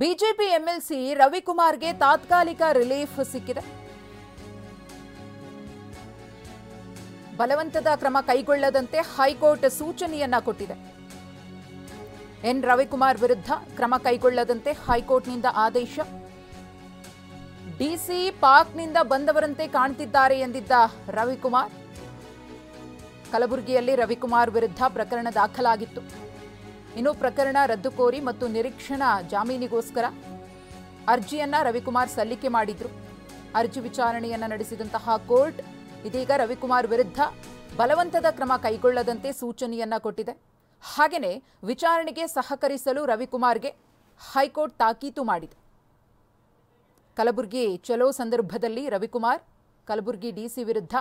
BJP MLC ರವಿಕುಮಾರ್ಗೆ ತಾತ್ಕಾಲಿಕ relief ಸಿಕ್ಕಿದೆ. ಬಲವಂತದ ಕ್ರಮ ಕೈಗೊಳ್ಳದಂತೆ ಹೈಕೋರ್ಟ್ ಸೂಚನೆಯನ್ನ ಕೊಟ್ಟಿದೆ. ಎನ್ ರವಿಕುಮಾರ್ ವಿರುದ್ಧ ಕ್ರಮ ಕೈಗೊಳ್ಳದಂತೆ ಹೈಕೋರ್ಟ್ನಿಂದ ಆದೇಶ. ಡಿಸಿ ಪಾಕ್ನಿಂದ ಬಂದವರಂತೆ ಕಾಣ್ತಿದ್ದಾರೆ ಎಂದಿದ್ದ ರವಿಕುಮಾರ್, ಕಲಬುರಗಿಯಲ್ಲಿ ರವಿಕುಮಾರ್ ವಿರುದ್ಧ ಪ್ರಕರಣ ದಾಖಲಾಗಿತ್ತು. ಇನ್ನು ಪ್ರಕರಣ ರದ್ದು ಕೋರಿ ಮತ್ತು ನಿರೀಕ್ಷಣಾ ಜಾಮೀನಿಗೋಸ್ಕರ ಅರ್ಜಿಯನ್ನ ರವಿಕುಮಾರ್ ಸಲ್ಲಿಕೆ ಮಾಡಿದ್ರು. ಅರ್ಜಿ ವಿಚಾರಣೆಯನ್ನ ನಡೆಸಿದಂತಹ ಕೋರ್ಟ್ ಇದೀಗ ರವಿಕುಮಾರ್ ವಿರುದ್ಧ ಬಲವಂತದ ಕ್ರಮ ಕೈಗೊಳ್ಳದಂತೆ ಸೂಚನೆಯನ್ನ ಕೊಟ್ಟಿದೆ. ಹಾಗೆಯೇ ವಿಚಾರಣೆಗೆ ಸಹಕರಿಸಲು ರವಿಕುಮಾರ್ಗೆ ಹೈಕೋರ್ಟ್ ತಾಕೀತು ಮಾಡಿದೆ. ಕಲಬುರಗಿ ಚಲೋ ಸಂದರ್ಭದಲ್ಲಿ ರವಿಕುಮಾರ್ ಕಲಬುರಗಿ ಡಿಸಿ ವಿರುದ್ಧ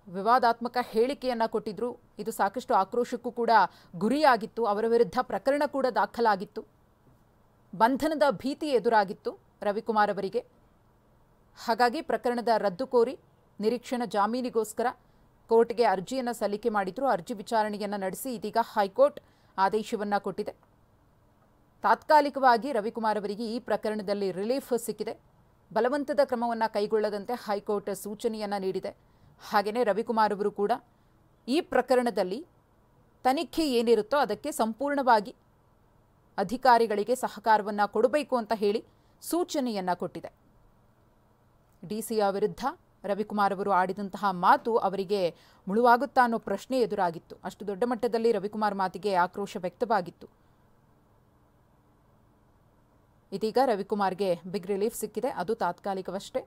ವಿವಾದಾತ್ಮಕ ಹೇಳಿಕೆಯನ್ನ ಕೊಟ್ಟಿದ್ರು. ಇದು ಸಾಕಷ್ಟು ಆಕ್ರೋಶಕ್ಕೂ ಕೂಡ ಗುರಿಯಾಗಿತ್ತು. ಅವರ ವಿರುದ್ಧ ಪ್ರಕರಣ ಕೂಡ ದಾಖಲಾಗಿತ್ತು. ಬಂಧನದ ಭೀತಿ ಎದುರಾಗಿತ್ತು ರವಿಕುಮಾರ್ ಅವರಿಗೆ. ಹಾಗಾಗಿ ಪ್ರಕರಣದ ರದ್ದು ಕೋರಿ ನಿರೀಕ್ಷಣಾ ಜಾಮೀನಿಗೋಸ್ಕರ ಕೋರ್ಟ್ಗೆ ಅರ್ಜಿಯನ್ನು ಸಲ್ಲಿಕೆ ಮಾಡಿದ್ರು. ಅರ್ಜಿ ವಿಚಾರಣೆಯನ್ನು ನಡೆಸಿ ಇದೀಗ ಹೈಕೋರ್ಟ್ ಆದೇಶವನ್ನ ಕೊಟ್ಟಿದೆ. ತಾತ್ಕಾಲಿಕವಾಗಿ ರವಿಕುಮಾರ್ ಅವರಿಗೆ ಈ ಪ್ರಕರಣದಲ್ಲಿ ರಿಲೀಫ್ ಸಿಕ್ಕಿದೆ. ಬಲವಂತದ ಕ್ರಮವನ್ನು ಕೈಗೊಳ್ಳದಂತೆ ಹೈಕೋರ್ಟ್ ಸೂಚನೆಯನ್ನ ನೀಡಿದೆ. ಹಾಗೆಯೇ ರವಿಕುಮಾರ್ ಅವರು ಕೂಡ ಈ ಪ್ರಕರಣದಲ್ಲಿ ತನಿಖೆ ಏನಿರುತ್ತೋ ಅದಕ್ಕೆ ಸಂಪೂರ್ಣವಾಗಿ ಅಧಿಕಾರಿಗಳಿಗೆ ಸಹಕಾರವನ್ನು ಕೊಡಬೇಕು ಅಂತ ಹೇಳಿ ಸೂಚನೆಯನ್ನ ಕೊಟ್ಟಿದೆ. ಡಿಸಿಯ ವಿರುದ್ಧ ರವಿಕುಮಾರ್ ಅವರು ಆಡಿದಂತಹ ಮಾತು ಅವರಿಗೆ ಮುಳುವಾಗುತ್ತಾ ಅನ್ನೋ ಪ್ರಶ್ನೆ ಎದುರಾಗಿತ್ತು. ಅಷ್ಟು ದೊಡ್ಡ ಮಟ್ಟದಲ್ಲಿ ರವಿಕುಮಾರ್ ಮಾತಿಗೆ ಆಕ್ರೋಶ ವ್ಯಕ್ತವಾಗಿತ್ತು. ಇದೀಗ ರವಿಕುಮಾರ್ಗೆ ಬಿಗ್ ರಿಲೀಫ್ ಸಿಕ್ಕಿದೆ. ಅದು ತಾತ್ಕಾಲಿಕವಷ್ಟೇ.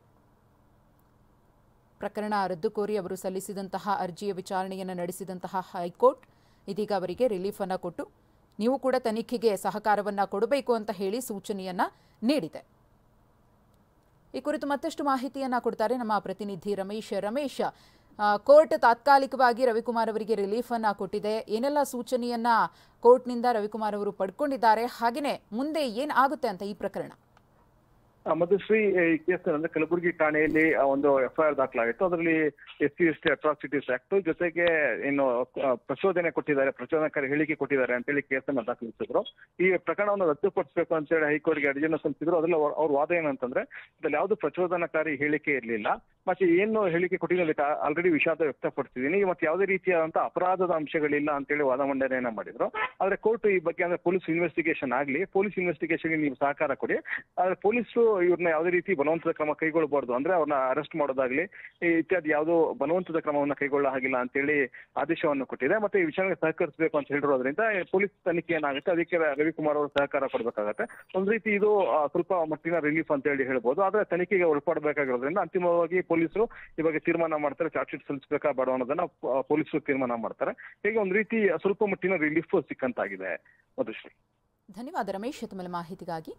ಪ್ರಕರಣ ರದ್ದು ಕೋರಿ ಅವರು ಸಲ್ಲಿಸಿದಂತಹ ಅರ್ಜಿಯ ವಿಚಾರಣೆಯನ್ನು ನಡೆಸಿದಂತಹ ಹೈಕೋರ್ಟ್ ಇದೀಗ ಅವರಿಗೆ ರಿಲೀಫ್ ಅನ್ನು ಕೊಟ್ಟು ನೀವು ಕೂಡ ತನಿಖೆಗೆ ಸಹಕಾರವನ್ನು ಕೊಡಬೇಕು ಅಂತ ಹೇಳಿ ಸೂಚನೆಯನ್ನ ನೀಡಿದೆ. ಈ ಕುರಿತು ಮತ್ತಷ್ಟು ಮಾಹಿತಿಯನ್ನ ಕೊಡ್ತಾರೆ ನಮ್ಮ ಪ್ರತಿನಿಧಿ ರಮೇಶ್. ಕೋರ್ಟ್ ತಾತ್ಕಾಲಿಕವಾಗಿ ರವಿಕುಮಾರ್ ಅವರಿಗೆ ರಿಲೀಫ್ ಅನ್ನ ಕೊಟ್ಟಿದೆ. ಏನೆಲ್ಲ ಸೂಚನೆಯನ್ನ ಕೋರ್ಟ್ನಿಂದ ರವಿಕುಮಾರ್ ಅವರು ಪಡ್ಕೊಂಡಿದ್ದಾರೆ, ಹಾಗೆಯೇ ಮುಂದೆ ಏನಾಗುತ್ತೆ ಅಂತ ಈ ಪ್ರಕರಣ? ಮಧುಶ್ರೀ, ಈ ಕೇಸ್ ಅಂದ್ರೆ ಕಲಬುರಗಿ ಠಾಣೆಯಲ್ಲಿ ಒಂದು ಎಫ್ಐಆರ್ ದಾಖಲಾಗಿತ್ತು. ಅದರಲ್ಲಿ SC/ST ಅಟ್ರಾಸಿಟೀಸ್ ಆಕ್ಟ್ ಜೊತೆಗೆ ಏನು ಪ್ರಚೋದನೆ ಕೊಟ್ಟಿದ್ದಾರೆ, ಪ್ರಚೋದನಕಾರಿ ಹೇಳಿಕೆ ಕೊಟ್ಟಿದ್ದಾರೆ ಅಂತೇಳಿ ಕೇಸನ್ನು ದಾಖಲಿಸಿದ್ರು. ಈ ಪ್ರಕರಣವನ್ನು ರದ್ದುಪಡಿಸಬೇಕು ಅಂತೇಳಿ ಹೈಕೋರ್ಟ್ಗೆ ಅರ್ಜಿಯನ್ನು ಸಲ್ಲಿಸಿದ್ರು. ಅದ್ರಲ್ಲಿ ಅವ್ರ ವಾದ ಏನಂತಂದ್ರೆ ಇದ್ರಲ್ಲಿ ಯಾವ್ದು ಪ್ರಚೋದನಕಾರಿ ಹೇಳಿಕೆ ಇರಲಿಲ್ಲ, ಮತ್ತೆ ಏನು ಹೇಳಿಕೆ ಕೊಟ್ಟಿದ್ದೀನಿ ಆಲ್ರೆಡಿ ವಿಷಾದ ವ್ಯಕ್ತಪಡಿಸಿದ್ದೀನಿ, ಮತ್ತೆ ಯಾವುದೇ ರೀತಿಯಾದಂತಹ ಅಪರಾಧದ ಅಂಶಗಳಿಲ್ಲ ಅಂತೇಳಿ ವಾದ ಮಂಡನೆಯನ್ನ ಮಾಡಿದ್ರು. ಆದ್ರೆ ಕೋರ್ಟ್ ಈ ಬಗ್ಗೆ ಅಂದ್ರೆ ಪೊಲೀಸ್ ಇನ್ವೆಸ್ಟಿಗೇಷನ್ ಗೆ ನೀವು ಸಹಕಾರ ಕೊಡಿ, ಆದ್ರೆ ಪೊಲೀಸರು ಇವ್ರನ್ನ ಯಾವುದೇ ರೀತಿ ಬಲವಂತದ ಕ್ರಮ ಕೈಗೊಳ್ಳಬಾರ್ದು, ಅಂದ್ರೆ ಅವ್ರನ್ನ ಅರೆಸ್ಟ್ ಮಾಡೋದಾಗ್ಲಿ ಇತ್ಯಾದಿ ಯಾವುದೋ ಬಲವಂತದ ಕ್ರಮವನ್ನ ಕೈಗೊಳ್ಳ ಹಾಗಿಲ್ಲ ಅಂತೇಳಿ ಆದೇಶವನ್ನು ಕೊಟ್ಟಿದೆ. ಮತ್ತೆ ಈ ವಿಚಾರಕ್ಕೆ ಸಹಕರಿಸಬೇಕು ಅಂತ ಹೇಳಿರೋದ್ರಿಂದ ಪೊಲೀಸ್ ತನಿಖೆ ಏನಾಗುತ್ತೆ ಅದಕ್ಕೆ ರವಿಕುಮಾರ್ ಅವರು ಸಹಕಾರ ಕೊಡಬೇಕಾಗತ್ತೆ. ಒಂದ್ ರೀತಿ ಇದು ಸ್ವಲ್ಪ ಮಟ್ಟಿನ ರಿಲೀಫ್ ಅಂತ ಹೇಳಿ ಹೇಳ್ಬೋದು. ಆದ್ರೆ ತನಿಖೆಗೆ ಒಳಪಡಬೇಕಾಗಿರೋದ್ರಿಂದ ಅಂತಿಮವಾಗಿ ಪೊಲೀಸರು ಈ ಬಗ್ಗೆ ತೀರ್ಮಾನ ಮಾಡ್ತಾರೆ. ಚಾರ್ಜ್ ಶೀಟ್ ಸಲ್ಲಿಸಬೇಕಾ ಬೇಡ ಅನ್ನೋದನ್ನ ಪೊಲೀಸರು ತೀರ್ಮಾನ ಮಾಡ್ತಾರೆ. ಹೀಗೆ ಒಂದ್ ರೀತಿ ಸ್ವಲ್ಪ ಮಟ್ಟಿನ ರಿಲೀಫ್ ಸಿಕ್ಕಂತಾಗಿದೆ. ಮಧುಶ್ರೀ, ಧನ್ಯವಾದ ರಮೇಶ್ ತಮ್ಮ ಮಾಹಿತಿಗಾಗಿ.